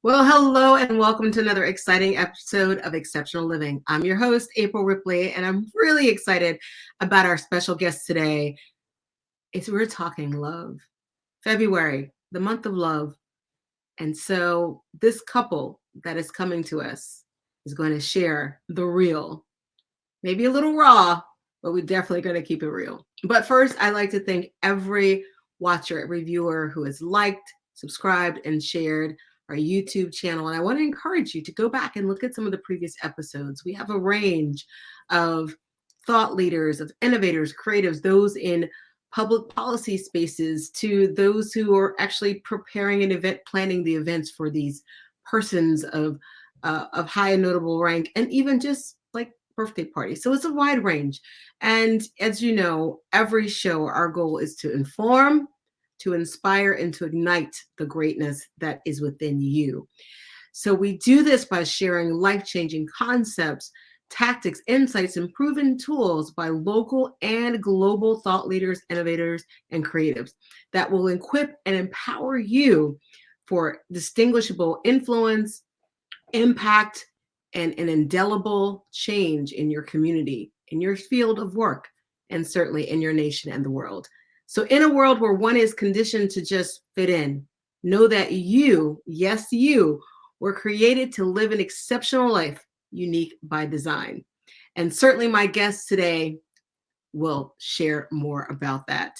Well, hello and welcome to another exciting episode of Exceptional Living. I'm your host, April Ripley, and I'm really excited about our special guest today. We're talking love. February, the month of love. And so this couple that is coming to us is going to share the real, maybe a little raw, but we're definitely going to keep it real. But first, I'd like to thank every watcher, every viewer who has liked, subscribed, and shared our YouTube channel. And I want to encourage you to go back and look at some of the previous episodes. We have a range of thought leaders, of innovators, creatives, those in public policy spaces, to those who are actually preparing an event, planning the events for these persons of high and notable rank, and even just like birthday parties. So it's a wide range. And as you know, every show, our goal is to inform, to inspire, and to ignite the greatness that is within you. So we do this by sharing life-changing concepts, tactics, insights, and proven tools by local and global thought leaders, innovators, and creatives that will equip and empower you for distinguishable influence, impact, and an indelible change in your community, in your field of work, and certainly in your nation and the world. So, in a world where one is conditioned to just fit in, know that you, yes, you, were created to live an exceptional life, unique by design. And certainly, my guest today will share more about that.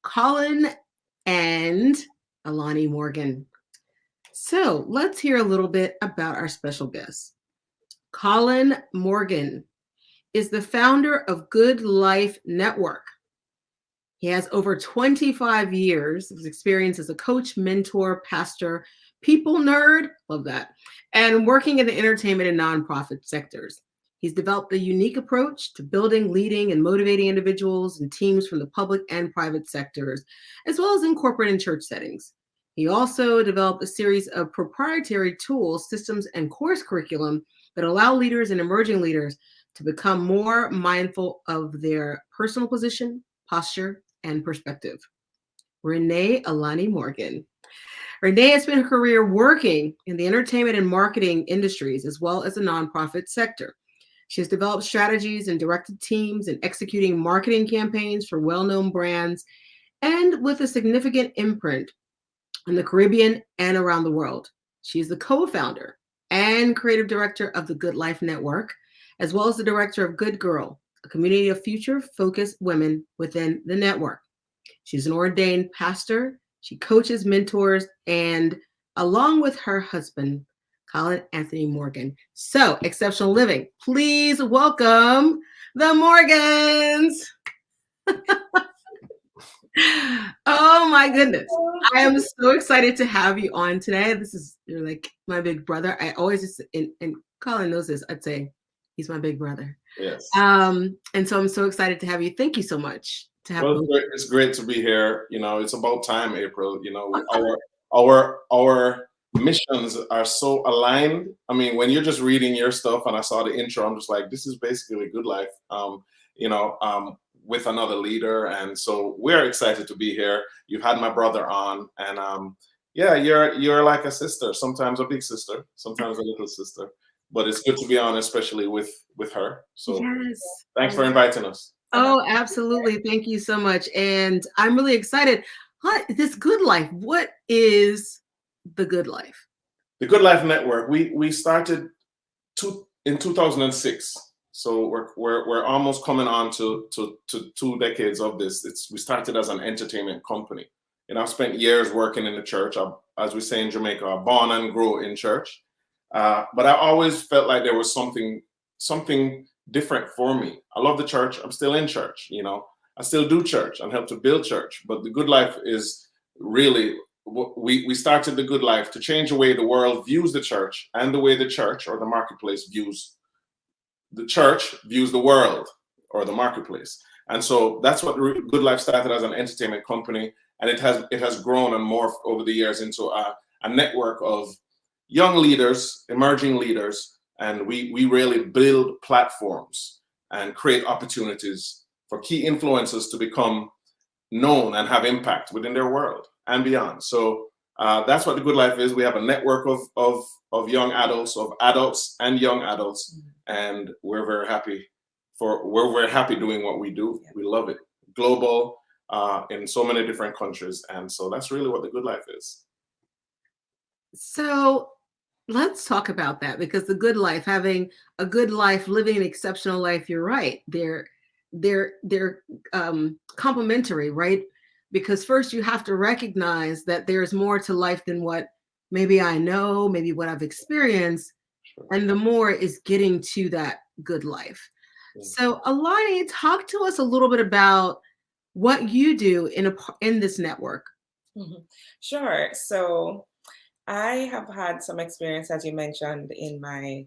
Colin and Alani Morgan. So let's hear a little bit about our special guest. Colin Morgan is the founder of Good Life Network. He has over 25 years of experience as a coach, mentor, pastor, people nerd, love that, and working in the entertainment and nonprofit sectors. He's developed a unique approach to building, leading, and motivating individuals and teams from the public and private sectors, as well as in corporate and church settings. He also developed a series of proprietary tools, systems, and course curriculum that allow leaders and emerging leaders to become more mindful of their personal position, posture, and perspective. Renee Alani Morgan. Renee has spent her career working in the entertainment and marketing industries as well as the nonprofit sector. She has developed strategies and directed teams in executing marketing campaigns for well-known brands and with a significant imprint in the Caribbean and around the world. She is the co-founder and creative director of the Good Life Network, as well as the director of Good Girl, a community of future-focused women within the network. She's an ordained pastor. She coaches, mentors, and along with her husband, Colin Anthony Morgan. So, Exceptional Living, please welcome the Morgans. Oh my goodness. I am so excited to have you on today. You're like my big brother. I always just, and Colin knows this, I'd say he's my big brother. Yes. And so I'm so excited to have you. Thank you so much to have Well, it's great to be here. You know, it's about time, April. You know, our missions are so aligned. I mean, when you're just reading your stuff, and I saw the intro, I'm just like, this is basically Good Life. You know, with another leader, and so we're excited to be here. You've had my brother on, and yeah, you're like a sister. Sometimes a big sister, sometimes a little sister. But it's good to be on, especially with her. So Yes. thanks for inviting us. Oh, absolutely. Thank you so much. And I'm really excited. This Good Life, what is the Good Life? The Good Life Network. We started in 2006, so we're almost coming on to 2 decades of this. We started as an entertainment company, and I've spent years working in the church. As we say in Jamaica, I born and grow in church, but I always felt like there was something different for me. I love the church. I'm still in church. You know, I still do church and help to build church. But the Good Life is really, we started the Good Life to change the way the world views the church and the way the church or the marketplace views the world or the marketplace. And so that's what Good Life started as an entertainment company, and it has grown and morphed over the years into a network of young leaders, emerging leaders, and we really build platforms and create opportunities for key influencers to become known and have impact within their world and beyond. So That's what the Good Life is. We have a network of young adults, of adults and young adults, and we're very happy doing what we do. We love it. Global, in so many different countries, and so that's really what the Good Life is. So let's talk about that, because the good life, having a good life, living an exceptional life, you're right. They're complementary, right? Because first you have to recognize that there's more to life than what maybe I know, maybe what I've experienced, and the more is getting to that good life. So Alani, talk to us a little bit about what you do in this network. Sure. So I have had some experience, as you mentioned in my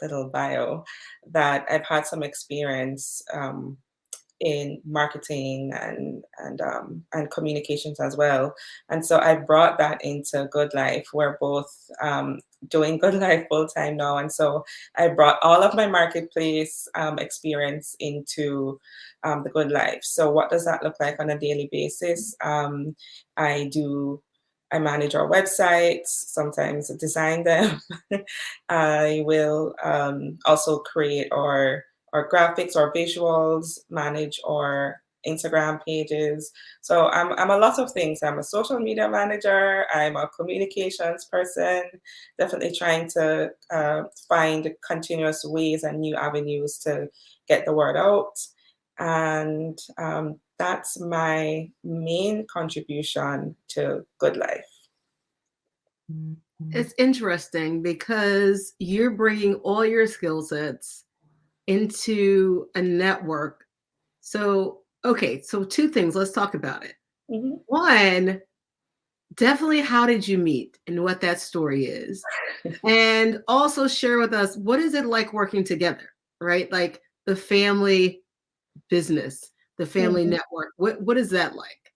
little bio, that I've had some experience in marketing and communications as well. And so I brought that into Good Life. We're both doing Good Life full time now. And so I brought all of my marketplace experience into the Good Life. So what does that look like on a daily basis? I manage our websites, sometimes design them. I will also create our graphics or visuals, manage our Instagram pages. So I'm a lot of things. I'm a social media manager. I'm a communications person, definitely trying to find continuous ways and new avenues to get the word out. And that's my main contribution to Good Life. It's interesting because you're bringing all your skill sets into a network. So, okay, so two things. Let's talk about it. One, definitely how did you meet and what that story is? And also share with us, what is it like working together, right? Like the family business, the family network. What is that like?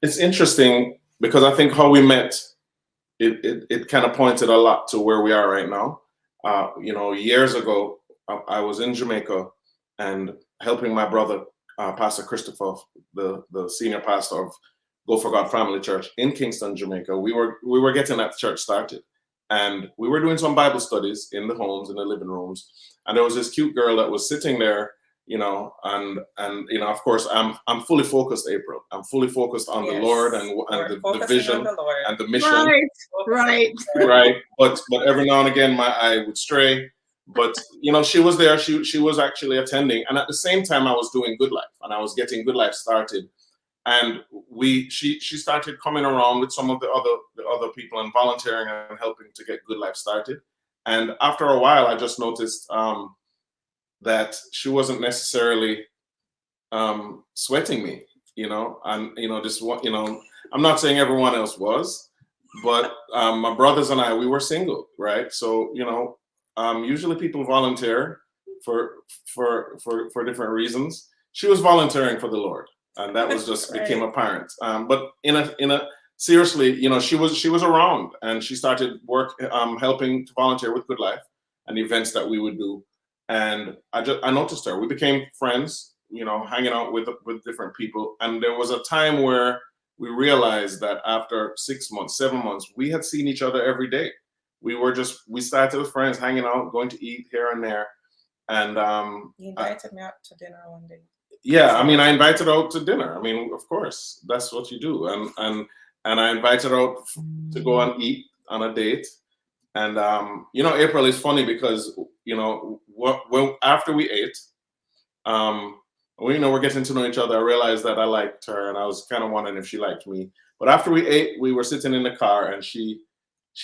It's interesting because I think how we met, it kind of pointed a lot to where we are right now. Years ago, I was in Jamaica and helping my brother, Pastor Christopher, the senior pastor of Go for God Family Church in Kingston, Jamaica. We were getting that church started, and we were doing some Bible studies in the homes, in the living rooms, and there was this cute girl that was sitting there, and of course I'm fully focused, April. I'm fully focused on the Lord and the vision and the mission. Right. But every now and again my eye would stray. But she was there. She was actually attending, and at the same time I was doing Good Life, and I was getting Good Life started. And she started coming around with some of the other people and volunteering and helping to get Good Life started. And after a while, I just noticed that she wasn't necessarily sweating me, and this one, I'm not saying everyone else was, but my brothers and I, we were single, right? So usually people volunteer for different reasons. She was volunteering for the Lord, and that was just became apparent. But in a seriously, she was around, and she started helping to volunteer with Good Life and events that we would do. And I noticed her. We became friends, hanging out with different people. And there was a time where we realized that after 6 months, 7 months, we had seen each other every day. We started as friends, hanging out, going to eat here and there. And you invited me out to dinner one day. Yeah, I mean, I invited her out to dinner. I mean, of course, that's what you do. And I invited her out to go and eat on a date. And April is funny because after we ate, we're getting to know each other. I realized that I liked her, and I was kind of wondering if she liked me. But after we ate, we were sitting in the car, and she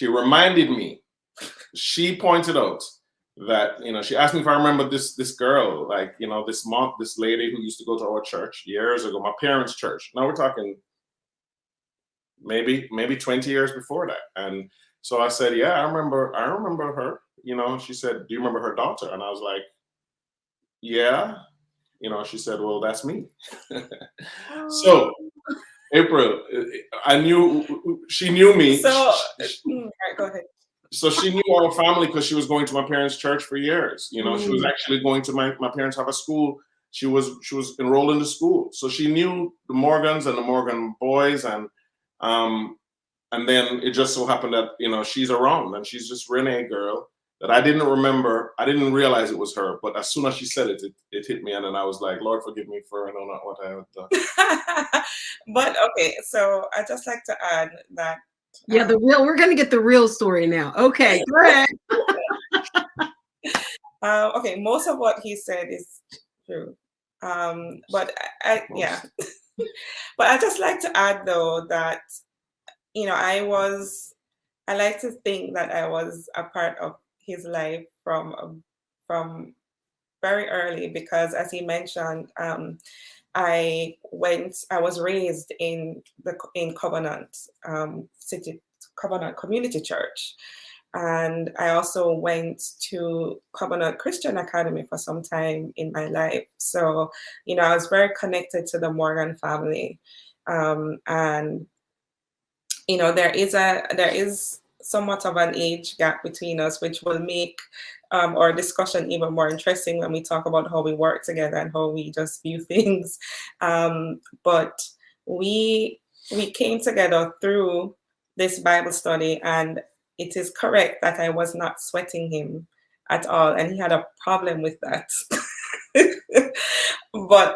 reminded me. She pointed out that she asked me if I remember this girl, like this lady who used to go to our church years ago, my parents' church. Now we're talking maybe 20 years before that. And so I said, yeah, I remember her. She said, do you remember her daughter? And I was like, yeah. She said, well, that's me. So April, she knew me. So go ahead. So she knew our family because she was going to my parents' church for years. She was actually going to my parents have a school. She was enrolled in the school. So she knew the Morgans and the Morgan boys, and And then it just so happened that, she's around, and she's just Renee girl that I didn't remember. I didn't realize it was her, but as soon as she said it, it hit me. And then I was like, Lord, forgive me for I know not what I have done. But okay, so I just like to add that. Yeah, we're going to get the real story now. Okay, go ahead. Okay, most of what he said is true. But yeah. But I just like to add though that, I like to think that I was a part of his life from very early, because as he mentioned, I was raised in Covenant Covenant Community Church. And I also went to Covenant Christian Academy for some time in my life. So, I was very connected to the Morgan family. And, there is somewhat of an age gap between us, which will make our discussion even more interesting when we talk about how we work together and how we just view things. But we came together through this Bible study, and it is correct that I was not sweating him at all, and he had a problem with that. But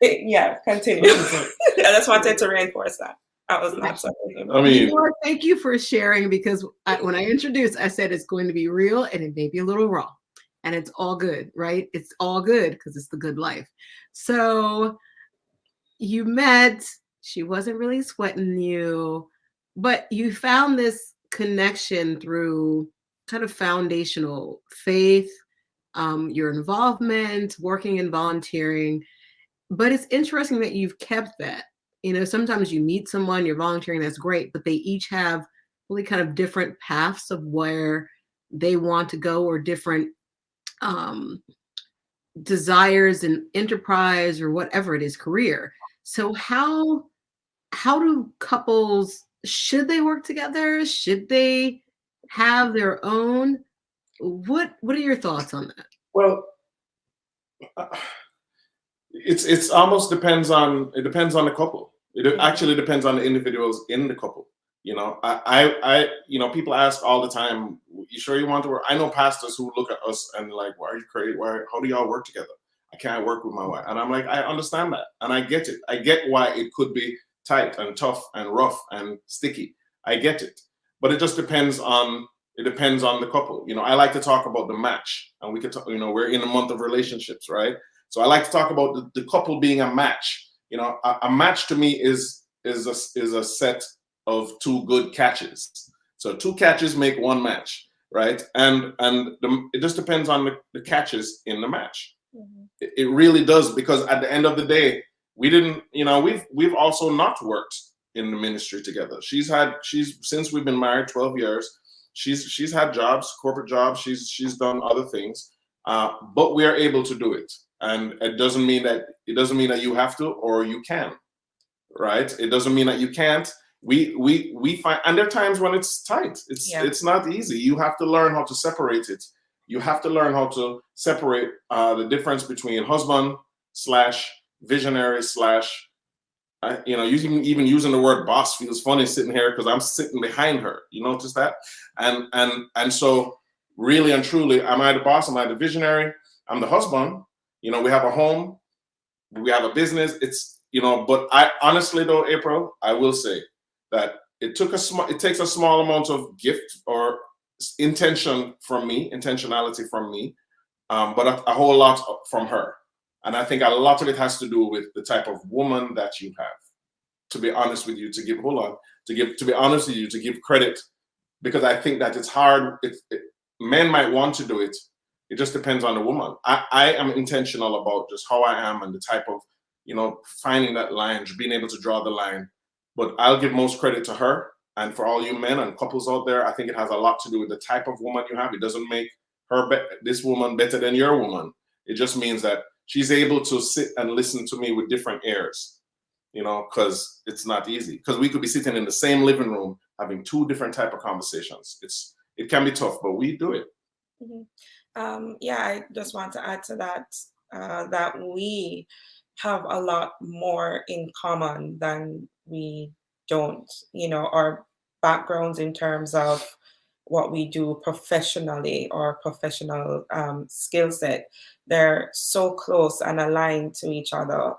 yeah, continue. I just wanted to reinforce that. I was not sweating him. I mean, thank you for sharing, because when I introduced, I said it's going to be real and it may be a little raw, and it's all good, right? It's all good because it's the good life. So you met, she wasn't really sweating you, but you found this connection through kind of foundational faith, your involvement, working and volunteering. But it's interesting that you've kept that. Sometimes you meet someone, you're volunteering, that's great, but they each have really kind of different paths of where they want to go, or different desires and enterprise, or whatever it is, career. So how do couples, should they work together? Should they have their own? What are your thoughts on that? Well, it's almost depends on the couple. It actually depends on the individuals in the couple. I people ask all the time, you sure you want to work? I know pastors who look at us and like, why are you crazy? How do y'all work together? I can't work with my wife. And I'm like, I understand that. And I get it. I get why it could be tight and tough and rough and sticky. I get it. But it just depends on the couple. I like to talk about the match, and we could talk, we're in a month of relationships, right? So I like to talk about the couple being a match. A match to me is a set of two good catches. So two catches make one match, right? And it just depends on the catches in the match. Mm-hmm. It really does, because at the end of the day, we didn't, we've also not worked in the ministry together. She's since we've been married 12 years, she's had jobs, corporate jobs. She's done other things, but we are able to do it. And it doesn't mean that you have to or you can, right? It doesn't mean that you can't. We find, and there are times when it's tight. It's not easy. You have to learn how to separate it. You have to learn how to separate the difference between husband / visionary / even using the word boss feels funny sitting here because I'm sitting behind her. You notice that? And so really and truly, am I the boss? Am I the visionary? I'm the husband. We have a home, we have a business. It's, but I honestly though, April, I will say that it takes a small amount of gift or intentionality from me, but a whole lot from her. And I think a lot of it has to do with the type of woman that you have. To be honest with you, to be honest with you, to give credit, because I think that it's hard. Men might want to do it. It just depends on the woman. I am intentional about just how I am and the type of, finding that line, being able to draw the line. But I'll give most credit to her. And for all you men and couples out there, I think it has a lot to do with the type of woman you have. It doesn't make this woman better than your woman. It just means that she's able to sit and listen to me with different ears, because it's not easy. Because we could be sitting in the same living room having two different type of conversations. It can be tough, but we do it. Mm-hmm. I just want to add to that, that we have a lot more in common than we don't. Our backgrounds in terms of what we do professionally or professional skill set, they're so close and aligned to each other.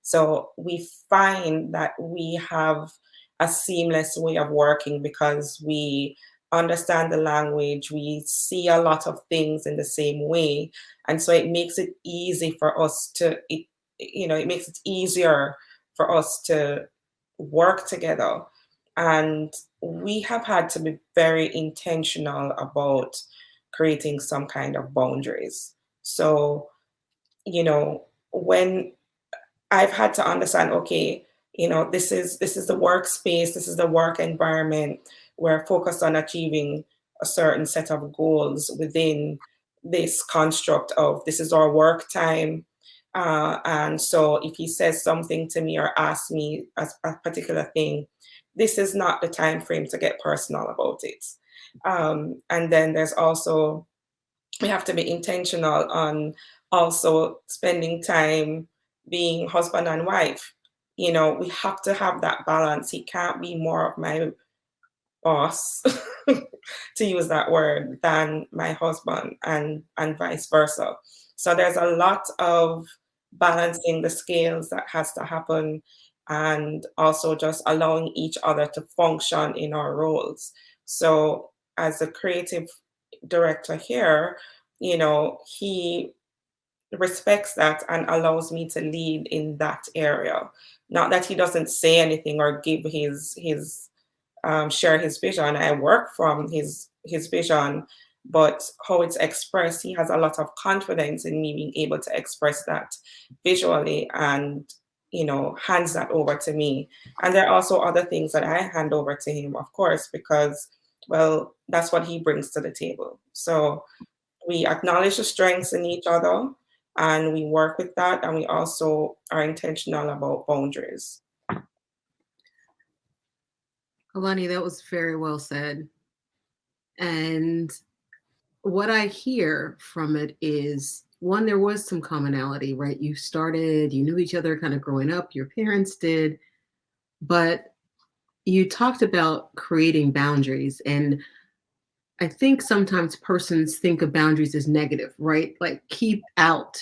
So we find that we have a seamless way of working because we understand the language, we see a lot of things in the same way. And so it makes it easy for us it makes it easier for us to work together. And we have had to be very intentional about creating some kind of boundaries. So, when I've had to understand, okay, this is the workspace, this is the work environment. We're focused on achieving a certain set of goals within this construct of this is our work time. And so if he says something to me or asks me a particular thing, this is not the time frame to get personal about it. And then there's also, we have to be intentional on also spending time being husband and wife. We have to have that balance. He can't be more of my boss, to use that word, than my husband, and vice versa. So there's a lot of balancing the scales that has to happen, and also just allowing each other to function in our roles. So as a creative director here, he respects that and allows me to lead in that area. Not that he doesn't say anything or give his share his vision. I work from his vision, but how it's expressed, he has a lot of confidence in me being able to express that visually, and hands that over to me. And there are also other things that I hand over to him, of course, because, well, that's what he brings to the table. So we acknowledge the strengths in each other, and we work with that, and we also are intentional about boundaries. Alani, that was very well said. And what I hear from it is, one, there was some commonality, right? You knew each other kind of growing up, your parents did, but you talked about creating boundaries. And I think sometimes persons think of boundaries as negative, right? Like keep out.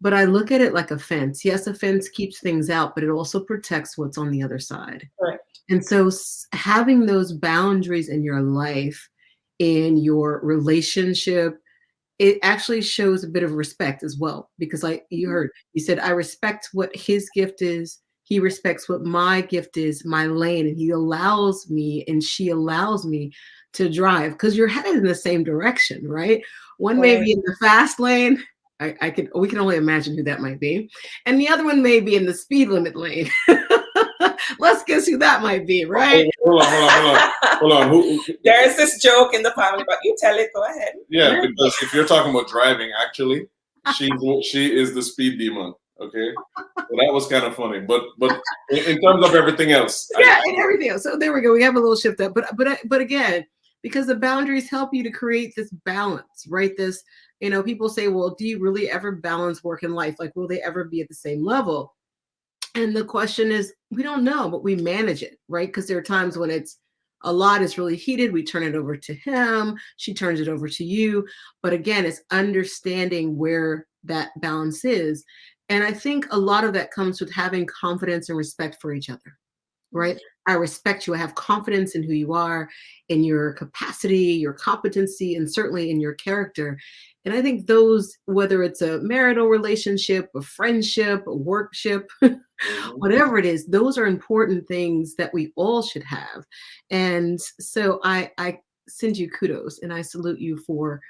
But I look at it like a fence. Yes, a fence keeps things out, but it also protects what's on the other side. Right. And so having those boundaries in your life, in your relationship, it actually shows a bit of respect as well. Because you said, I respect what his gift is. He respects what my gift is, my lane, and he allows me and she allows me to drive, because you're headed in the same direction, right? One may be in the fast lane. We can only imagine who that might be. And the other one may be in the speed limit lane. Let's guess who that might be, right? Hold on. There's this joke in the family, but you tell it, go ahead. Yeah, because if you're talking about driving, actually, she is the speed demon. Okay, so that was kind of funny, but in terms of everything else, and everything else. So there we go. We have a little shift up, but again, because the boundaries help you to create this balance, right? This, people say, well, do you really ever balance work and life? Like, will they ever be at the same level? And the question is, we don't know, but we manage it, right? Because there are times when a lot is really heated. We turn it over to him. She turns it over to you. But again, it's understanding where that balance is. And I think a lot of that comes with having confidence and respect for each other, right? I respect you. I have confidence in who you are, in your capacity, your competency, and certainly in your character. And I think those, whether it's a marital relationship, a friendship, a workship, whatever it is, those are important things that we all should have. And so I send you kudos and I salute you for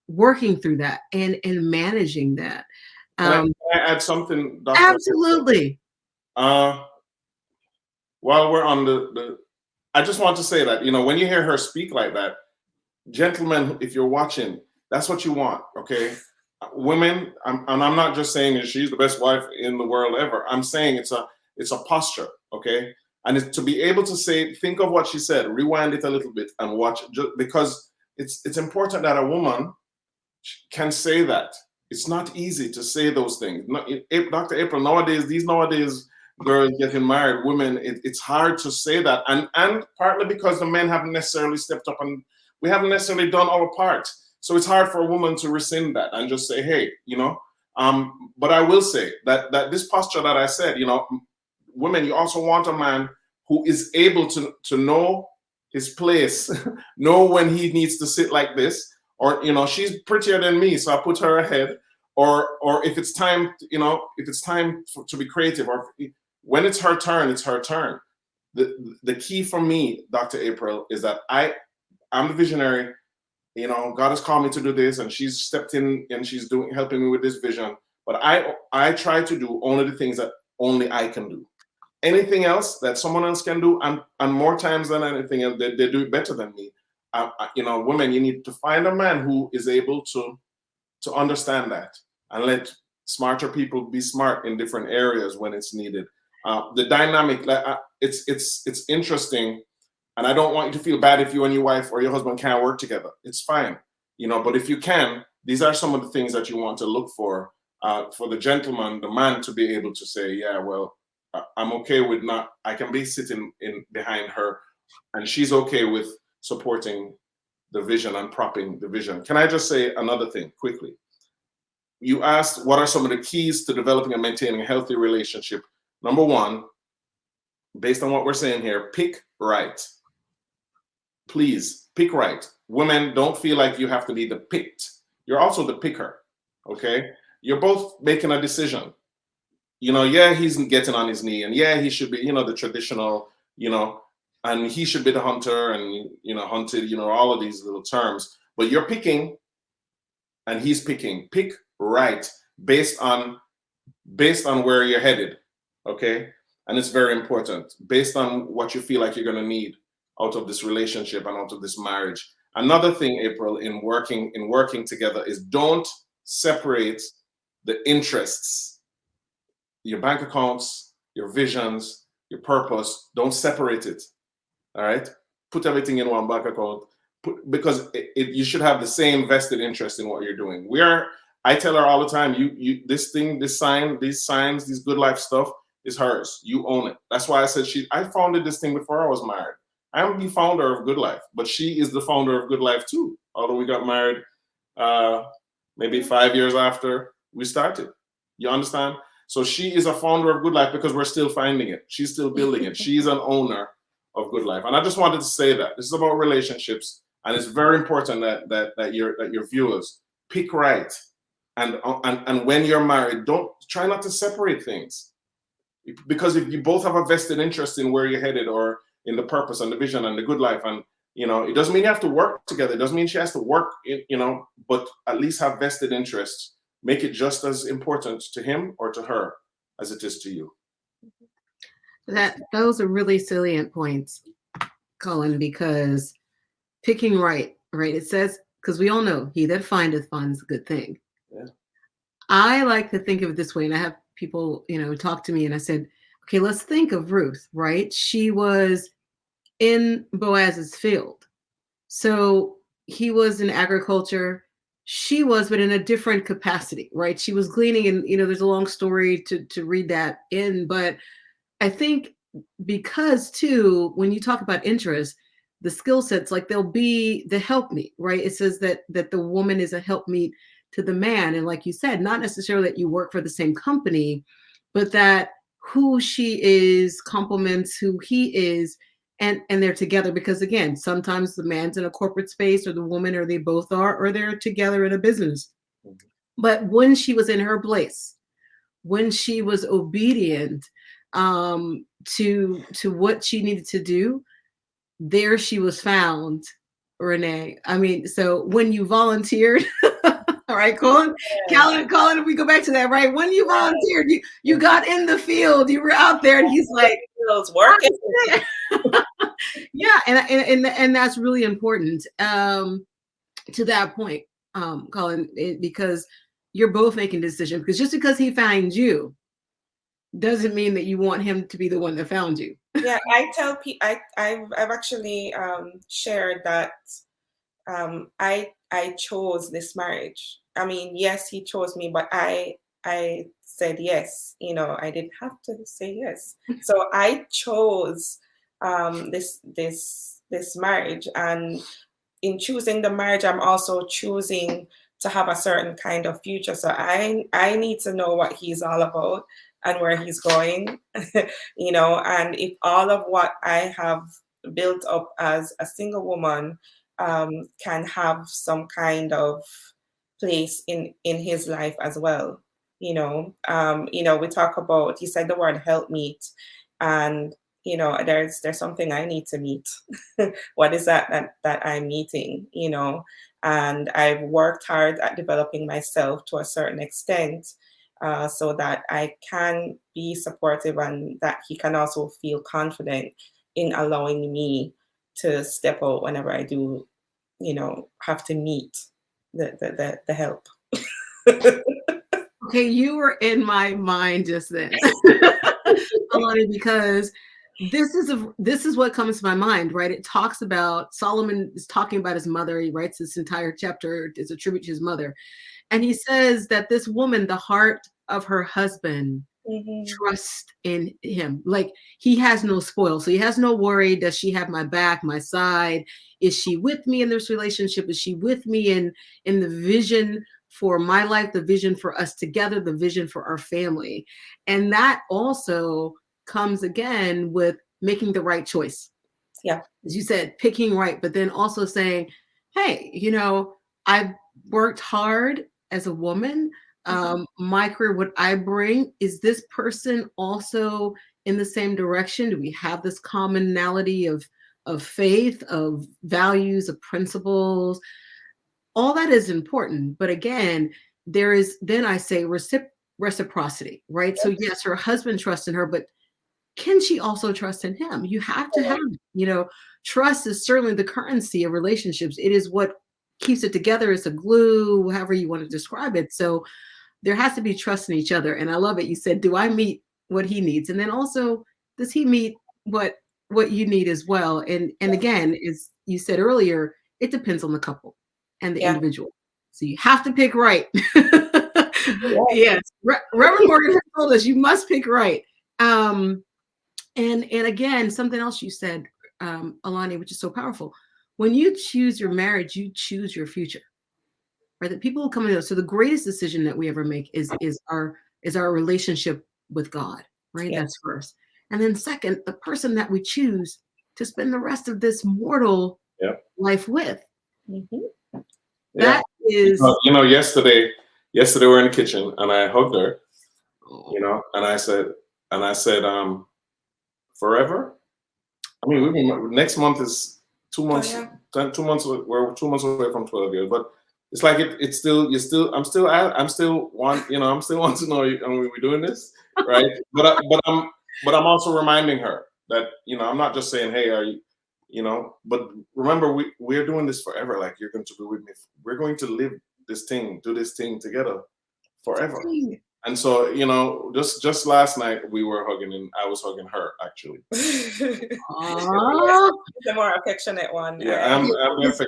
working through that and managing that. Can I add something, Dr.? Absolutely. While we're on I just want to say that, when you hear her speak like that, gentlemen, if you're watching, that's what you want, okay? Women, and I'm not just saying that she's the best wife in the world ever. I'm saying it's a posture, okay? And to be able to say, think of what she said, rewind it a little bit and watch, because it's important that a woman can say that, It's not easy to say those things. Dr. April, nowadays girls getting married, women, it's hard to say that, and partly because the men haven't necessarily stepped up and we haven't necessarily done our part. So it's hard for a woman to rescind that and just say, hey, but I will say that this posture that I said, women, you also want a man who is able to know his place, know when he needs to sit like this, or she's prettier than me, so I put her ahead, or if it's time, to be creative, or when it's her turn, it's her turn. The key for me, Dr. April, is that I'm the visionary. God has called me to do this, and she's stepped in and she's helping me with this vision. But I try to do only the things that only I can do. Anything else that someone else can do, and more times than anything else, they do it better than me. Women, you need to find a man who is able to understand that and let smarter people be smart in different areas when it's needed. The dynamic, it's interesting, and I don't want you to feel bad if you and your wife or your husband can't work together. It's fine, but if you can, these are some of the things that you want to look for the gentleman, the man, to be able to say, yeah, well, I'm okay with I can be sitting behind her, and she's okay with supporting the vision and propping the vision. Can I just say another thing quickly? You asked, what are some of the keys to developing and maintaining a healthy relationship? Number one, based on what we're saying here, pick right. Please pick right. Women, don't feel like you have to be the picked. You're also the picker, okay? You're both making a decision. Yeah, he's getting on his knee, and yeah, he should be, the traditional, and he should be the hunter, and, hunted, all of these little terms. But you're picking, and he's picking. Pick right based on where you're headed, okay? And it's very important, based on what you feel like you're going to need out of this relationship and out of this marriage. Another thing, April, in working together is don't separate the interests, your bank accounts, your visions, your purpose. Don't separate it. All right? Put everything in one bank account, because you should have the same vested interest in what you're doing. I tell her all the time, these signs, this good life stuff is hers. You own it. That's why I said I founded this thing before I was married. I'm the founder of Good Life, but she is the founder of Good Life too. Although we got married maybe 5 years after we started. You understand? So she is a founder of Good Life because we're still finding it. She's still building it. She's an owner of Good Life. And I just wanted to say that this is about relationships, and it's very important that your viewers pick right. And when you're married, don't try not to separate things, because if you both have a vested interest in where you're headed, or in the purpose and the vision and the good life, and it doesn't mean you have to work together. It doesn't mean she has to work, but at least have vested interests. Make it just as important to him or to her as it is to you. Those are really salient points, Colin, because picking right. It says, because we all know, he that findeth finds a good thing. Yeah. I like to think of it this way, and I have people, talk to me, and I said, okay, let's think of Ruth, right? She was in Boaz's field. So he was in agriculture. She was, but in a different capacity, right? She was gleaning, and, there's a long story to read that in. But I think because, too, when you talk about interest, the skill sets, like they'll be the helpmeet, right? It says that the woman is a helpmeet to the man. And like you said, not necessarily that you work for the same company, but that who she is complements who he is, and they're together. Because again, sometimes the man's in a corporate space, or the woman, or they both are, or they're together in a business. But when she was in her place, when she was obedient to what she needed to do, there she was found, Renee. I mean, so when you volunteered, all right, Colin, if we go back to that, right? When you volunteered, you got in the field, you were out there, and he's like, "Those working." Yeah, and that's really important to that point, Colin, because you're both making decisions. Because just because he finds you doesn't mean that you want him to be the one that found you. Yeah, I tell people, I've actually shared that I chose this marriage. I mean, yes, he chose me, but I said yes. You know, I didn't have to say yes. So I chose this marriage, and in choosing the marriage, I'm also choosing to have a certain kind of future. So I need to know what he's all about and where he's going, you know, and if all of what I have built up as a single woman can have some kind of place in his life as well. You know, we talk about, you said the word help meet, and you know, there's something I need to meet. What is that I'm meeting, you know? And I've worked hard at developing myself to a certain extent, so that I can be supportive and that he can also feel confident in allowing me to step out whenever I do, you know, have to meet the help. Okay, you were in my mind just then, Alani, because this is what comes to my mind, right? It talks about Solomon is talking about his mother. He writes this entire chapter as a tribute to his mother, and he says that this woman, the heart of her husband, Mhm. trust in him. Like he has no spoil. So he has no worry. Does she have my back, my side? Is she with me in this relationship? Is she with me in the vision for my life, the vision for us together, the vision for our family? And that also comes again with making the right choice. Yeah. As you said, picking right, but then also saying, hey, you know, I've worked hard as a woman. My career, what I bring, is this person also in the same direction? Do we have this commonality of faith, of values, of principles? All that is important. But again, there is, then I say reciprocity, right? So yes, her husband trusts in her, but can she also trust in him? You have to have, you know, trust is certainly the currency of relationships. It is what keeps it together. It's a glue, however you want to describe it. So there has to be trust in each other. And I love it. You said, do I meet what he needs? And then also, does he meet what you need as well? And again, as you said earlier, it depends on the couple and the Yeah. individual. So you have to pick right. Yeah. Yes. Reverend Morgan has told us you must pick right. And again, something else you said, Alani, which is so powerful. When you choose your marriage, you choose your future. Right? The people who come into, so the greatest decision that we ever make is our relationship with God. Right? Yes. That's first. And then second, the person that we choose to spend the rest of this mortal life with. Mhm. That is, You know, yesterday we're in the kitchen and I hugged her, you know, and I said, forever. I mean, next month is 2 months. Oh, 2 months. We're 2 months away from 12 years, but it's like it's still. I'm still want. You know, I'm still want to know. I mean, we're doing this, right? But I'm also reminding her that, you know, I'm not just saying, hey, are you, you know, but remember, we're doing this forever. Like, you're going to be with me. We're going to live this thing, do this thing together forever. And so, you know, just last night we were hugging, and I was hugging her actually. Aww. The more affectionate one. Yeah, I'm this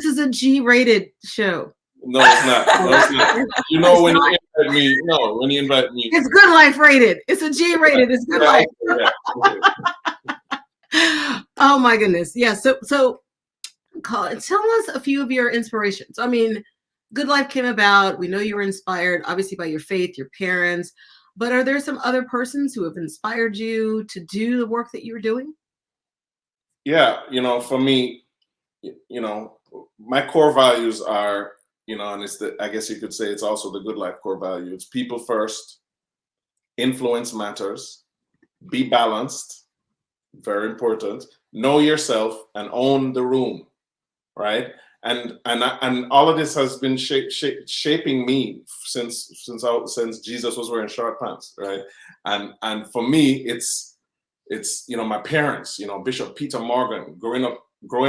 is a G-rated show. No, it's not. No, it's not. You know, when you invite me, no, when you invite me, it's Good Life rated. It's a G-rated. It's Good Life. Oh my goodness. Yeah. So Colin, tell us a few of your inspirations. I mean, Good Life came about. We know you were inspired, obviously, by your faith, your parents. But are there some other persons who have inspired you to do the work that you were doing? Yeah, you know, for me, you know, my core values are, you know, and I guess you could say it's also the Good Life core value. It's people first, influence matters, be balanced, very important, know yourself, and own the room, right? And all of this has been shaping me since Jesus was wearing short pants, right? And for me, it's you know, my parents, you know, Bishop Peter Morgan, growing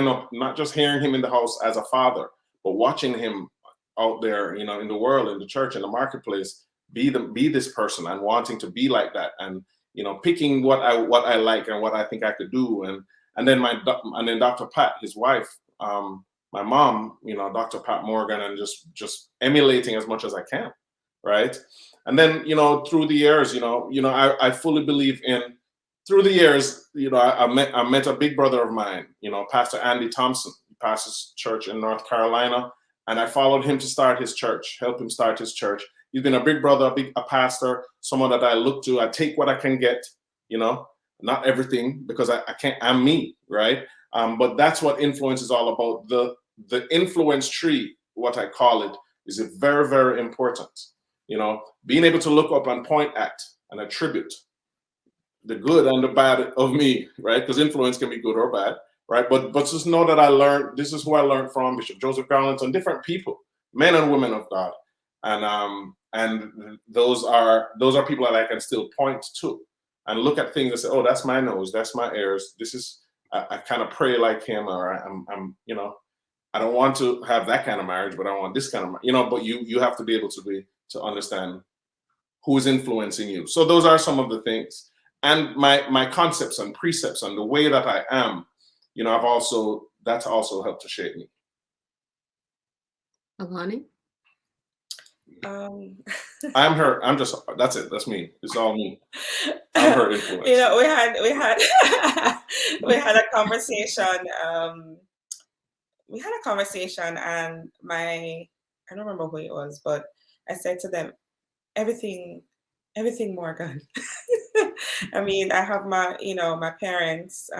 up, not just hearing him in the house as a father, but watching him out there, you know, in the world, in the church, in the marketplace, be this person and wanting to be like that, and, you know, picking what I like and what I think I could do, and then Dr. Pat, his wife, my mom, Dr. Pat Morgan, and just emulating as much as I can, right? And then, through the years, I fully believe in, through the years, I met a big brother of mine, Pastor Andy Thompson. He pastors church in North Carolina, and I followed him to start his church, help him start his church. He's been a big brother, a pastor, someone that I look to. I take what I can get, not everything, because I can't, I'm me, right? But that's what influence is all about. The influence tree, what I call it, is very, very important. Being able to look up and point at and attribute the good and the bad of me, right? Because influence can be good or bad, right? But just know that this is who I learned from Bishop Joseph Garland and different people, men and women of God. And those are people that I can still point to and look at things and say, oh, that's my nose, that's my ears. This is, I kind of pray like him, or I'm I don't want to have that kind of marriage, but I want this kind of, but you have to be able to understand who is influencing you. So those are some of the things. And my concepts and precepts and the way that I am, that's also helped to shape me. Alani? I'm her. That's it. That's me. It's all me. I'm her influence. We had a conversation. And I don't remember who it was, but I said to them, everything Morgan. I mean, I have my parents,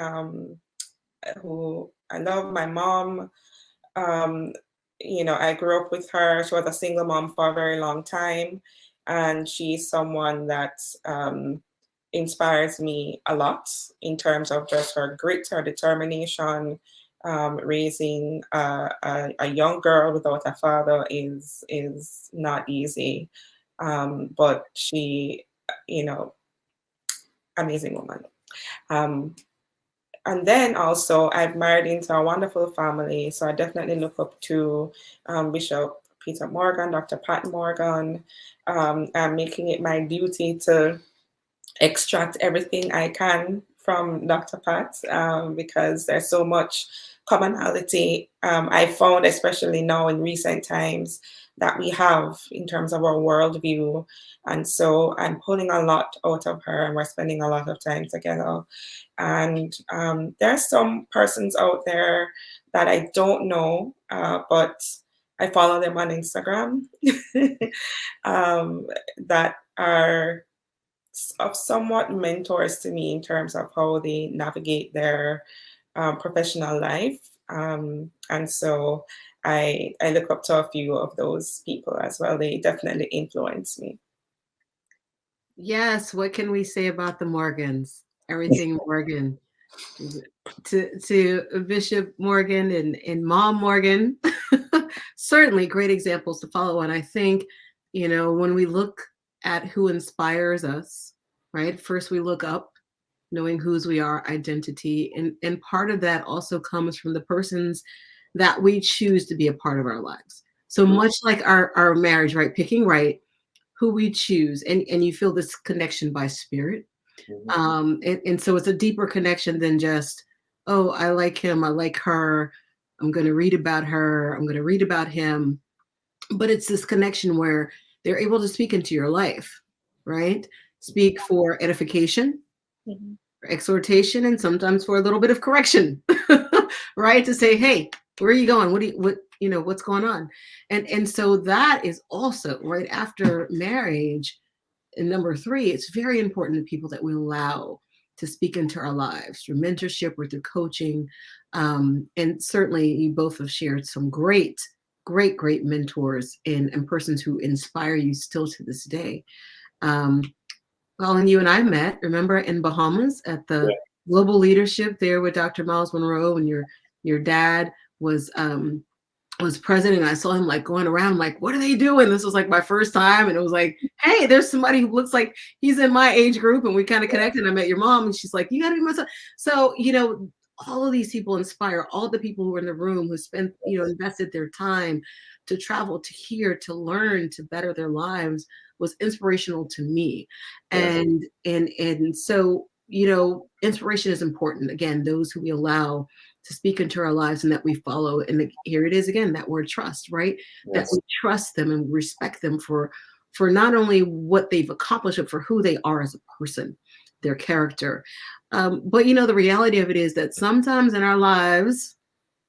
who I love, my mom. I grew up with her. She was a single mom for a very long time, and she's someone that inspires me a lot in terms of just her grit, her determination. Raising a young girl without a father is not easy, but she, amazing woman. And then also, I've married into a wonderful family, so I definitely look up to Bishop Peter Morgan, Dr. Pat Morgan. I'm making it my duty to extract everything I can from Dr. Pat, because there's so much commonality I found, especially now in recent times, that we have in terms of our worldview. And so I'm pulling a lot out of her, and we're spending a lot of time together. And there are some persons out there that I don't know, but I follow them on Instagram, that are somewhat mentors to me in terms of how they navigate their professional life. And so I look up to a few of those people as well. They definitely influence me. Yes. What can we say about the Morgans? Everything Morgan. To Bishop Morgan and Mom Morgan. Certainly great examples to follow. And I think, when we look at who inspires us, right? First, we look up, knowing whose we are, identity. And part of that also comes from the persons that we choose to be a part of our lives. So much like our marriage, right? Picking right, who we choose, and you feel this connection by spirit. And so it's a deeper connection than just, oh, I like him, I like her, I'm going to read about her, I'm going to read about him. But it's this connection where they're able to speak into your life, right? Speak for edification, for exhortation, and sometimes for a little bit of correction, right? To say, hey, where are you going? What's going on? And so that is also right after marriage. And number 3, it's very important to people that we allow to speak into our lives through mentorship or through coaching. And certainly you both have shared some great mentors and persons who inspire you still to this day. Colin, you and I met, remember, in Bahamas at the Global Leadership there with Dr. Miles Monroe, and your dad was president. I saw him like going around, like, what are they doing? This was like my first time. And it was like, hey, there's somebody who looks like he's in my age group. And we kind of connected. I met your mom, and she's like, you gotta be my son. So, all of these people inspire, all the people who are in the room who spent, invested their time to travel, to hear, to learn, to better their lives, was inspirational to me. And so, inspiration is important. Again, those who we allow to speak into our lives and that we follow. And here it is again, that word trust, right? That Yes. we trust them and respect them for not only what they've accomplished, but for who they are as a person, their character. But the reality of it is that sometimes in our lives,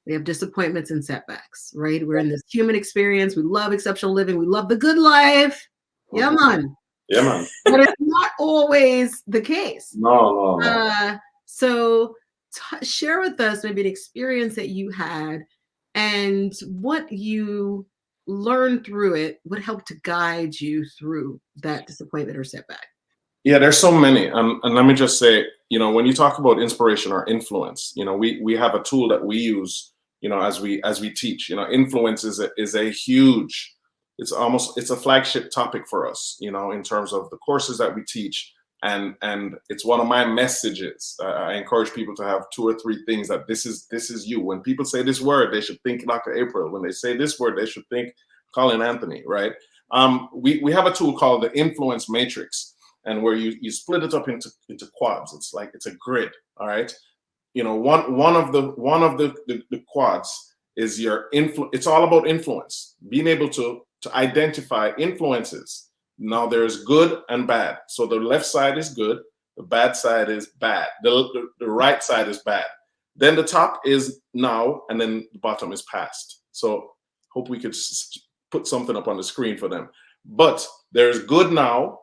we have disappointments and setbacks, right? We're in this human experience. We love exceptional living. We love the good life. Yeah, man. Yeah, man. But it's not always the case. No. So share with us maybe an experience that you had and what you learned through it, what helped to guide you through that disappointment or setback. Yeah, there's so many. And let me just say, when you talk about inspiration or influence, we have a tool that we use, as we teach. Influence is a huge, it's a flagship topic for us, in terms of the courses that we teach. And it's one of my messages. I encourage people to have 2 or 3 things that this is you. When people say this word, they should think Dr. April. When they say this word, they should think Colin Anthony, right? We have a tool called the Influence Matrix. And where you split it up into quads. It's a grid. All right. One of the quads is your influence. It's all about influence, being able to identify influences. Now there's good and bad. So the left side is good, the bad side is bad, the right side is bad. Then the top is now, and then the bottom is past. So hope we could put something up on the screen for them. But there's good now.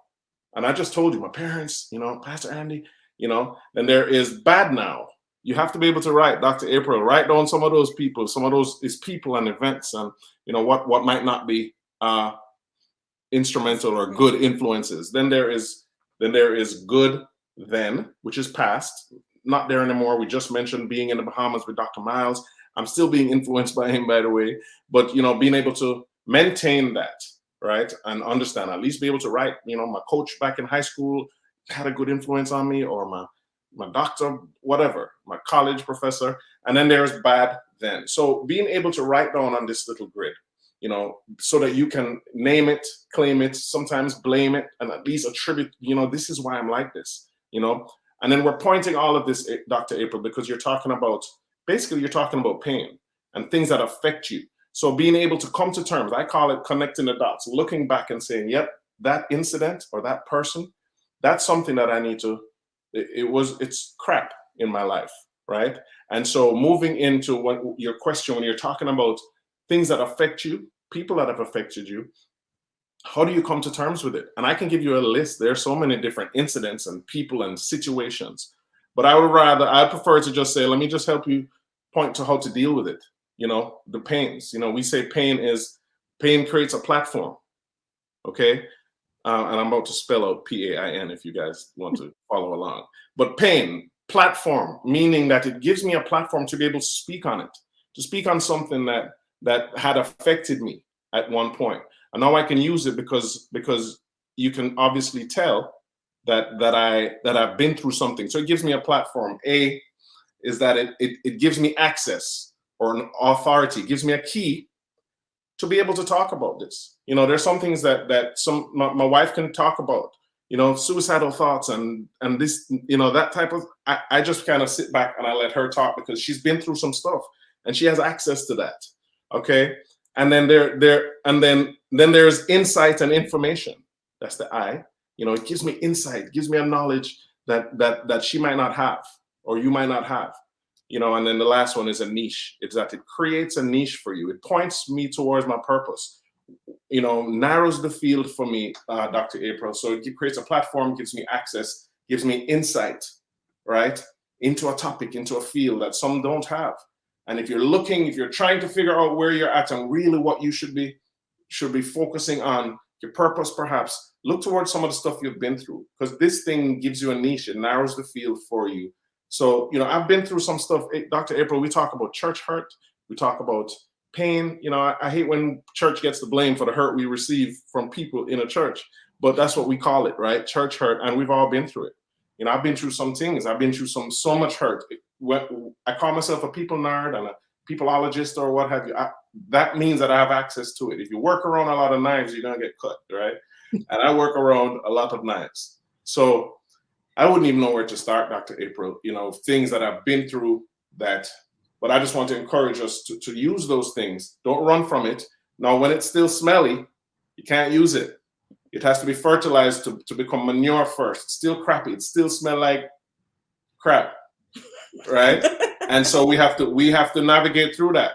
And I just told you, my parents, Pastor Andy, then there is bad now. You have to be able to write, Dr. April, write down some of those people, is people and events and, what might not be instrumental or good influences. Then there is good then, which is past, not there anymore. We just mentioned being in the Bahamas with Dr. Miles. I'm still being influenced by him, by the way, but, being able to maintain that. Right. And understand, at least be able to write, my coach back in high school had a good influence on me, or my doctor, whatever, my college professor. And then there's bad then. So being able to write down on this little grid, so that you can name it, claim it, sometimes blame it, and at least attribute, this is why I'm like this, and then we're pointing all of this, Dr. April, because you're talking about pain and things that affect you. So being able to come to terms, I call it connecting the dots, looking back and saying, yep, that incident or that person, that's something that I need to, it's crap in my life, right? And so moving into what your question, when you're talking about things that affect you, people that have affected you, how do you come to terms with it? And I can give you a list. There are so many different incidents and people and situations, but I prefer to just say, let me just help you point to how to deal with it. The pains, we say pain creates a platform. Okay. And I'm about to spell out PAIN if you guys want to follow along. But pain, platform, meaning that it gives me a platform to be able to speak on it, to speak on something that had affected me at one point. And now I can use it because you can obviously tell that I've been through something. So it gives me a platform. A is that it gives me access or an authority, gives me a key to be able to talk about this. There's some things that my wife can talk about, suicidal thoughts and this, that type of, I just kind of sit back and I let her talk because she's been through some stuff and she has access to that. Okay. And then then there's insight and information. That's the I, it gives me insight, gives me a knowledge that she might not have or you might not have. And then the last one is a niche. It's that it creates a niche for you. It points me towards my purpose, narrows the field for me, Dr. April. So it creates a platform, gives me access, gives me insight, right, into a topic, into a field that some don't have. And if you're trying to figure out where you're at and really what you should be focusing on, your purpose perhaps, look towards some of the stuff you've been through, because this thing gives you a niche. It narrows the field for you. So, I've been through some stuff. Dr. April, we talk about church hurt. We talk about pain. I hate when church gets the blame for the hurt we receive from people in a church, but that's what we call it, right? Church hurt. And we've all been through it. I've been through some things. I've been through so much hurt. I call myself a people nerd and a peopleologist or what have you. That means that I have access to it. If you work around a lot of knives, you're going to get cut, right? And I work around a lot of knives. So I wouldn't even know where to start, Dr. April. Things that I've been through that But I just want to encourage us to use those things. Don't run from it. Now, when it's still smelly, you can't use it. It has to be fertilized to become manure first. It's still crappy. It still smells like crap, right? And so we have to navigate through that.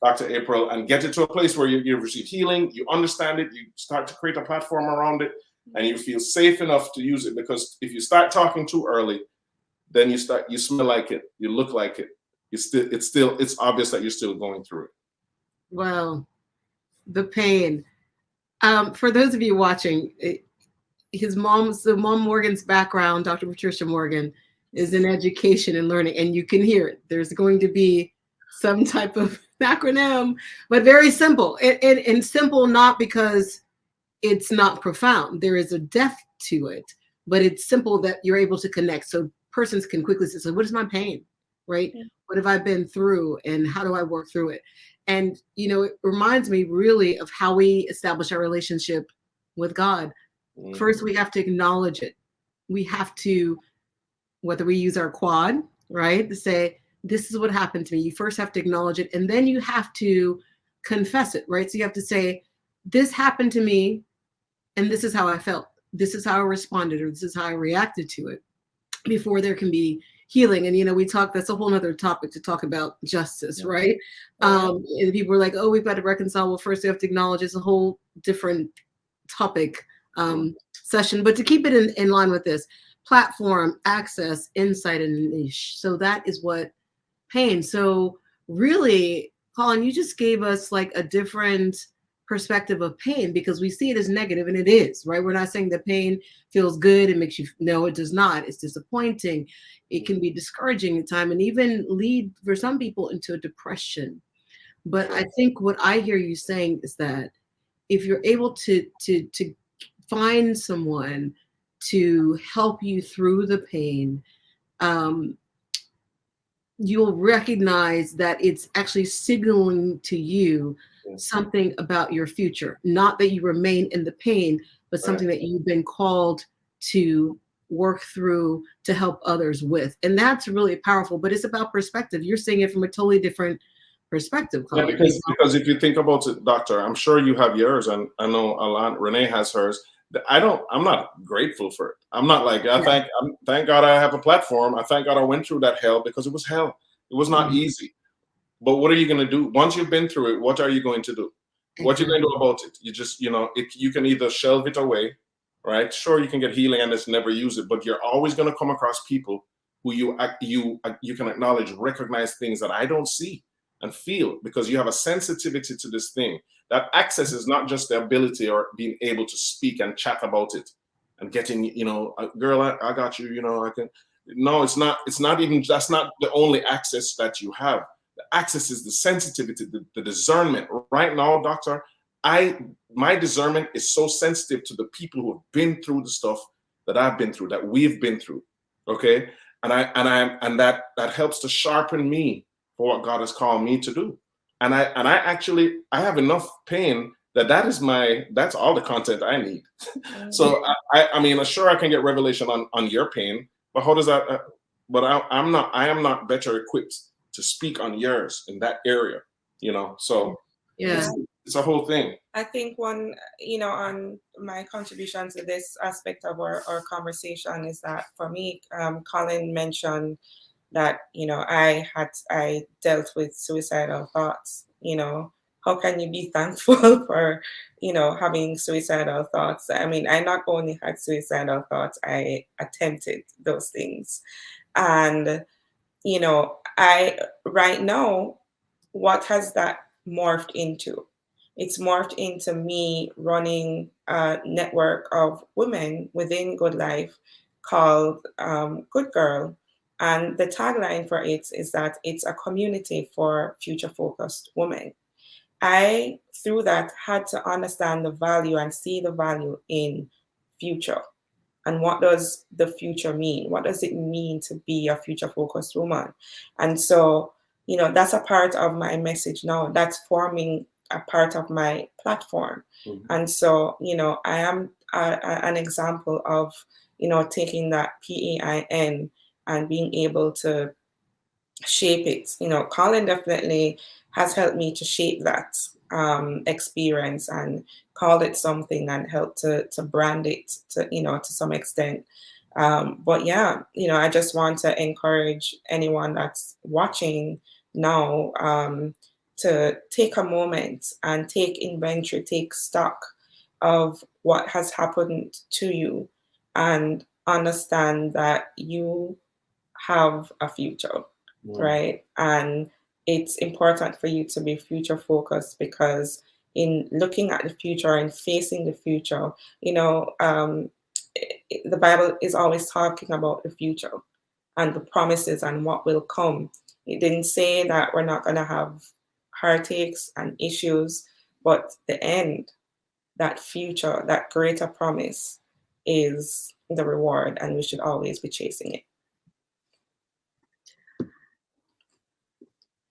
Dr. April, and get it to a place where you receive healing, you understand it, you start to create a platform around it, and you feel safe enough to use it. Because if you start talking too early, then you smell like it, you look like it. It's obvious that you're still going through it. Well, the pain. For those of you watching, Mom Morgan's background, Dr. Patricia Morgan, is in education and learning, and you can hear it. There's going to be some type of acronym, but very simple. And simple not because it's not profound. There is a depth to it, but it's simple that you're able to connect. So persons can quickly say, so what is my pain, right? Yeah. What have I been through and how do I work through it? And, it reminds me really of how we establish our relationship with God. Mm-hmm. First, we have to acknowledge it. We have to, whether we use our quad, right, to say, this is what happened to me. You first have to acknowledge it, and then you have to confess it, right? So you have to say, this happened to me, and this is how I felt. This is how I responded, or this is how I reacted to it, before there can be healing. And, we talk, that's a whole other topic to talk about justice, right? And people are like, oh, we've got to reconcile. Well, first we have to acknowledge. It's a whole different topic session, but to keep it in line with this, platform, access, insight, and niche. So that is what pain. So really, Colin, you just gave us like a different perspective of pain, because we see it as negative, and it is, right? We're not saying that pain feels good and makes you, no, it does not. It's disappointing. It can be discouraging at time, and even lead for some people into a depression. But I think what I hear you saying is that if you're able to find someone to help you through the pain, you'll recognize that it's actually signaling to you something about your future. Not that you remain in the pain, but something that you've been called to work through to help others with. And that's really powerful, but it's about perspective. You're seeing it from a totally different perspective, Colin. Yeah, because if you think about it, Doctor, I'm sure you have yours, and I know Alani, Renee has hers. I'm not grateful for it. I'm not like, thank God I have a platform. I thank God I went through that hell, because it was hell. It was not easy. But what are you going to do? Once you've been through it, what are you going to do? What are you going to do about it? You just, you can either shelve it away, right? Sure, you can get healing and just never use it, but you're always going to come across people who you can acknowledge, recognize things that I don't see and feel, because you have a sensitivity to this thing. That access is not just the ability or being able to speak and chat about it and getting, girl, I got you, I can. No, it's not even, that's not the only access that you have. The access is the sensitivity, the discernment. Right now, Doctor, my discernment is so sensitive to the people who have been through the stuff that I've been through, that we've been through. Okay. And that helps to sharpen me for what God has called me to do. And I have enough pain that's all the content I need. So I mean, sure, I can get revelation on your pain, but how does that? But I am not better equipped to speak on yours in that area, So it's a whole thing. I think one, on my contribution to this aspect of our conversation is that for me, Colin mentioned that, I dealt with suicidal thoughts. How can you be thankful for, having suicidal thoughts? I mean, I not only had suicidal thoughts, I attempted those things. And, right now, what has that morphed into? It's morphed into me running a network of women within Good Life called Good Girl. And the tagline for it is that it's a community for future-focused women. I, through that, had to understand the value and see the value in future. And what does the future mean? What does it mean to be a future-focused woman? And so, that's a part of my message now. That's forming a part of my platform. Mm-hmm. And so, I am an example of, taking that PAIN and being able to shape it. Colin definitely has helped me to shape that experience and call it something and help to brand it to some extent. But yeah, I just want to encourage anyone that's watching now to take a moment and take inventory, take stock of what has happened to you, and understand that you have a future, right? And it's important for you to be future focused, because in looking at the future and facing the future, the Bible is always talking about the future and the promises and what will come. It didn't say that we're not going to have heartaches and issues, but the end, that future, that greater promise is the reward, and we should always be chasing it.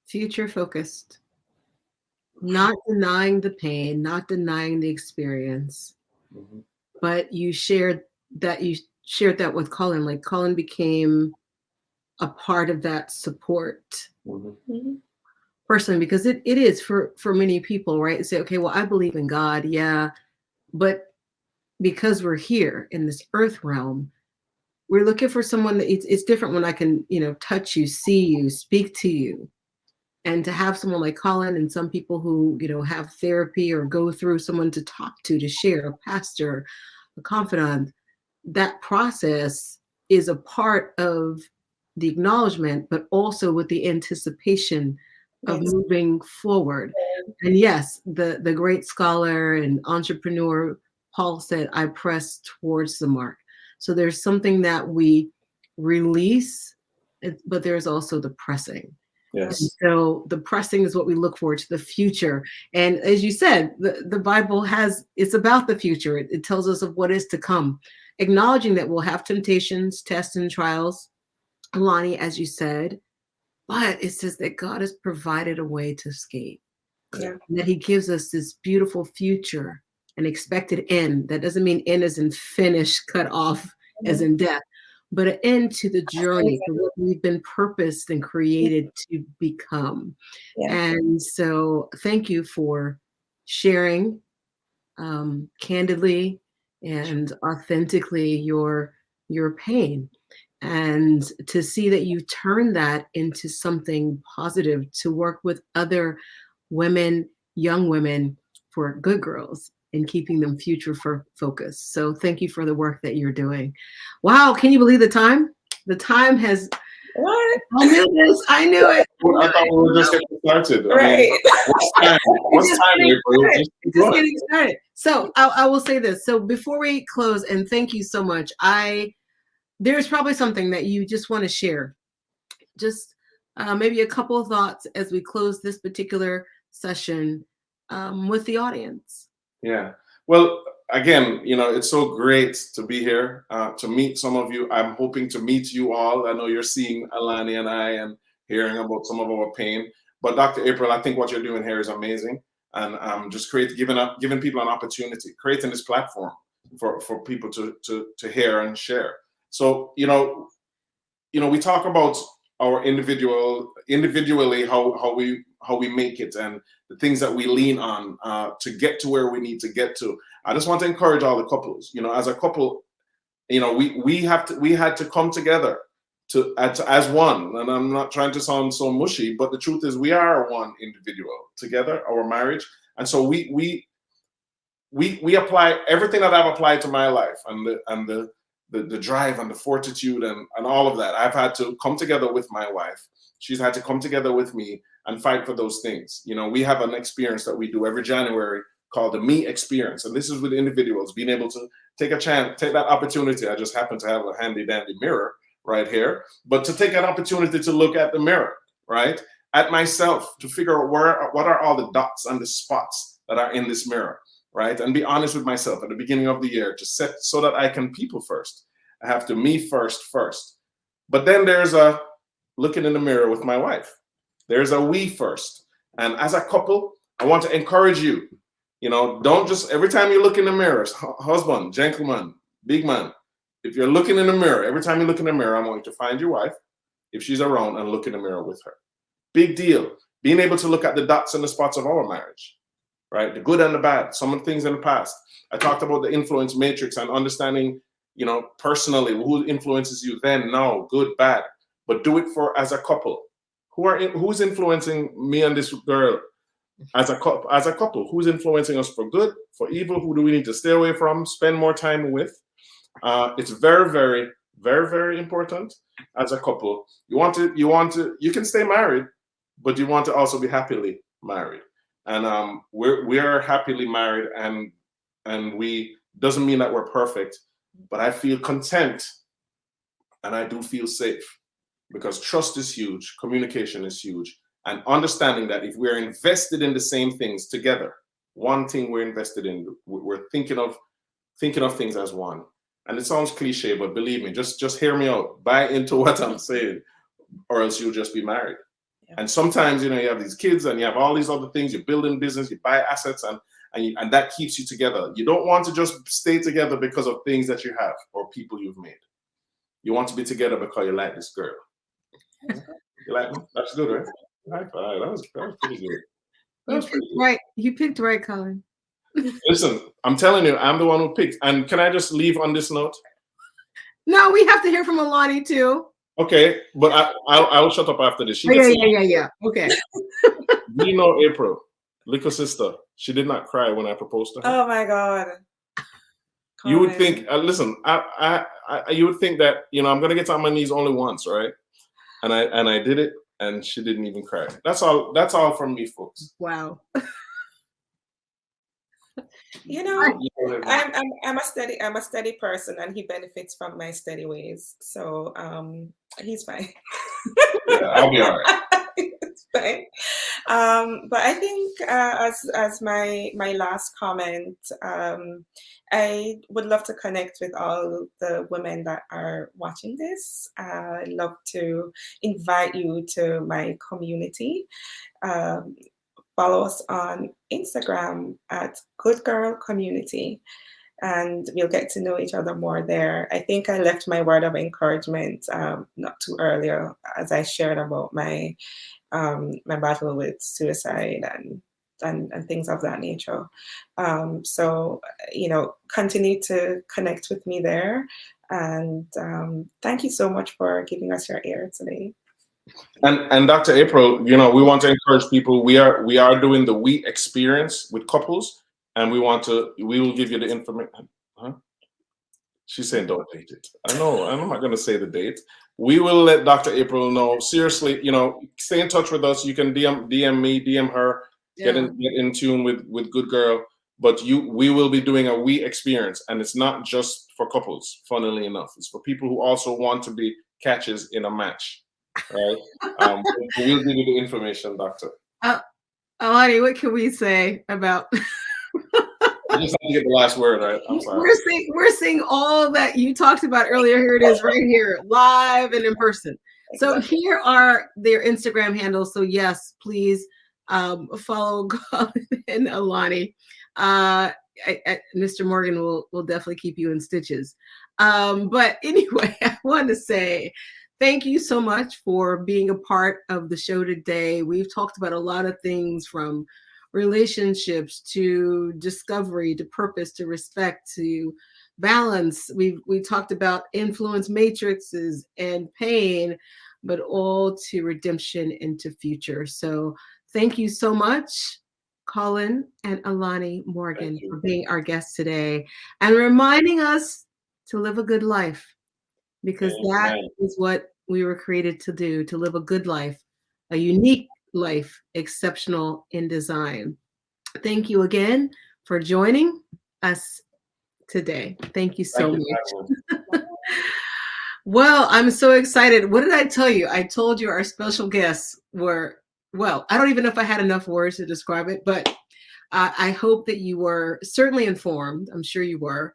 Future focused, not denying the pain, not denying the experience, but you shared that with Colin. Like, Colin became a part of that support personally, because it is for many people, right? Say, okay, well, I believe in God, yeah, but because we're here in this earth realm, we're looking for someone that it's different when I can, touch you, see you, speak to you. And to have someone like Colin, and some people who, have therapy or go through someone to talk to share, a pastor, a confidant, that process is a part of the acknowledgement, but also with the anticipation of moving forward. And yes, the great scholar and entrepreneur Paul said, I press towards the mark. So there's something that we release, but there's also the pressing. Yes. And so the pressing is what we look forward to, the future. And as you said, the Bible it's about the future. It tells us of what is to come, acknowledging that we'll have temptations, tests, and trials, Alani, as you said, but it says that God has provided a way to escape. Yeah. That he gives us this beautiful future, an expected end. That doesn't mean end as in finish, cut off, as in death, but an end to the journey, to what we've been purposed and created to become. Yeah. And so thank you for sharing candidly and authentically your pain, and to see that you turn that into something positive, to work with other women, young women, for good girls, and keeping them future focused. So thank you for the work that you're doing. Wow, can you believe the time? The time has. What? I knew this. I knew it. I thought we were just getting started. Right. What's time? What's time, April? Just getting started. So I will say this. So before we close, and thank you so much. There's probably something that you just want to share. Just maybe a couple of thoughts as we close this particular session with the audience. Yeah. Well, again, it's so great to be here, to meet some of you. I'm hoping to meet you all. I know you're seeing Alani and I and hearing about some of our pain. But Dr. April, I think what you're doing here is amazing. And just giving people an opportunity, creating this platform for people to hear and share. So, we talk about our individually how we make it, and the things that we lean on to get to where we need to get to. I just want to encourage all the couples. As a couple, we had to come together to as one. And I'm not trying to sound so mushy, but the truth is we are one individual together, our marriage. And so we apply everything that I've applied to my life, and the drive and the fortitude and all of that. I've had to come together with my wife. She's had to come together with me and fight for those things. We have an experience that we do every January called the Me Experience. And this is with individuals being able to take that opportunity. I just happen to have a handy dandy mirror right here, but to take an opportunity to look at the mirror, right? At myself, to figure out what are all the dots and the spots that are in this mirror. Right? And be honest with myself at the beginning of the year to set so that I can people first. I have to me first. But then there's a looking in the mirror with my wife. There's a we first. And as a couple, I want to encourage you, don't just every time you look in the mirror, husband, gentleman, big man, if you're looking in the mirror, every time you look in the mirror, I want you to find your wife if she's around and look in the mirror with her. Big deal. Being able to look at the dots and the spots of our marriage, right? The good and the bad, some of the things in the past. I talked about the influence matrix and understanding, personally, who influences you then, now, good, bad. But do it for as a couple. Who's influencing me and this girl as a couple? Who's influencing us for good, for evil? Who do we need to stay away from, spend more time with? It's very, very, very, very important as a couple. You can stay married, but you want to also be happily married. And we are happily married, and we doesn't mean that we're perfect, but I feel content and I do feel safe, because trust is huge, communication is huge, and understanding that if we're invested in the same things together, one thing we're invested in, we're thinking of things as one. And it sounds cliche, but believe me, just hear me out, buy into what I'm saying, or else you'll just be married. Yeah. And sometimes, you have these kids and you have all these other things, you're building business, you buy assets, and that keeps you together. You don't want to just stay together because of things that you have or people you've made. You want to be together because you like this girl. You like me? That's good, right? High five. That was pretty good. Right. You picked right, Colin. Listen, I'm telling you, I'm the one who picked. And can I just leave on this note? No, we have to hear from Alani too. Okay, but I will shut up after this. Yeah. Okay. We know April, little sister. She did not cry when I proposed to her. Oh my God. Colin. You would think, listen, you would think that, I'm going to get on my knees only once, right? And I did it, and she didn't even cry. That's all from me, folks. Wow. I'm a steady person, and he benefits from my steady ways. So he's fine. Yeah, I'll be all right. It's fine. But I think as my last comment, I would love to connect with all the women that are watching this. I'd love to invite you to my community. Follow us on Instagram at Good Girl Community, and we'll get to know each other more there. I think I left my word of encouragement not too earlier, as I shared about my battle with suicide and things of that nature. So, continue to connect with me there. And thank you so much for giving us your ear today. And Dr. April, we want to encourage people. We are doing the We Experience with couples, and we will give you the information. Huh? She's saying don't date it. I know, I'm not going to say the date. We will let Dr. April know. Seriously, stay in touch with us. You can DM me, DM her, get in tune with Good Girl. But we will be doing a We Experience, and it's not just for couples, funnily enough. It's for people who also want to be catches in a match. Right. We'll give you the information, Doctor. Alani, what can we say about? I just have to get the last word, right? I'm sorry. We're seeing all that you talked about earlier. Here it is, right here, live and in person. So here are their Instagram handles. So yes, please follow Colin and Alani. Mr. Morgan will definitely keep you in stitches. But anyway, I want to say, thank you so much for being a part of the show today. We've talked about a lot of things, from relationships to discovery to purpose to respect to balance. We talked about influence matrices and pain, but all to redemption into future. So thank you so much, Colin and Alani Morgan, for being our guests today and reminding us to live a good life. Because that is what we were created to do, to live a good life, a unique life, exceptional in design. Thank you again for joining us today. Thank you so much. Well, I'm so excited. What did I tell you? I told you our special guests were, well, I don't even know if I had enough words to describe it, but I hope that you were certainly informed. I'm sure you were.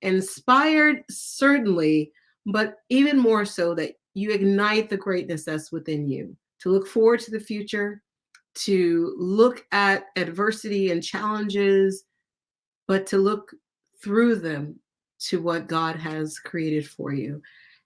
Inspired, certainly, but even more so that you ignite the greatness that's within you, to look forward to the future, to look at adversity and challenges, but to look through them to what God has created for you.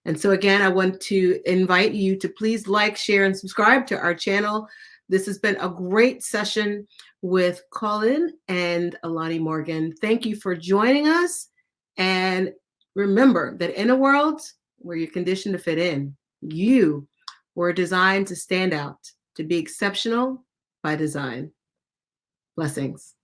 And so again, I want to invite you to please like, share, and subscribe to our channel. This has been a great session with Colin and Alani Morgan. Thank you for joining us. And remember that in a world where you're conditioned to fit in, you were designed to stand out, to be exceptional by design. Blessings.